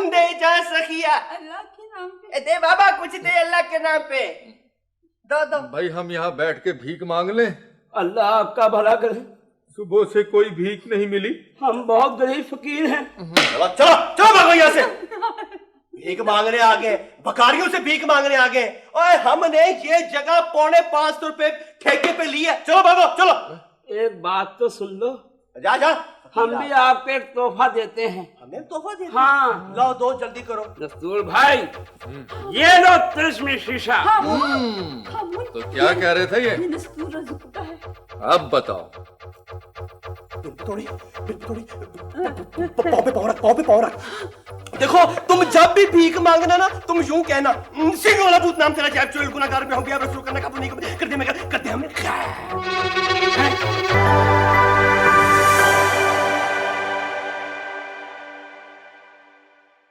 दे जा सखिया, अल्लाह के नाम पे। दे बाबा कुछ दे अल्लाह के नाम पे, दो दो। भाई हम यहाँ बैठ के भीख मांग लें? अल्लाह आपका भला करे। सुबह से कोई भीख नहीं मिली। हम बहुत गरीब फकीर हैं। चलो चलो चलो भागो यहाँ से। भीख मांगने आ गए, बकारियों से भीख मांगने आ गए। और हमने ये जगह 550 रुपए ठेके पे ली है। चलो भागो चलो। एक बात तो सुन लो, जा जा। हम भी आपको एक तोहफा देते हैं। हमें तोहफा दे? हाँ लाओ दो, जल्दी करो। दस्तूर भाई, ये लो तिलिस्मी शीशा। तो क्या कह रहे थे ये? दस्तूर रज़्क़ का है। अब बताओ। थोड़ी पाँव पे पाँव रख। देखो तुम जब भी भीख मांगना ना, तुम यूं कहना, सिंह वाला भूत नाम तेरा जैब चुल गुनाहगार में हो गया, रसूल करना का नहीं कर दे, मैं कर दे हमें।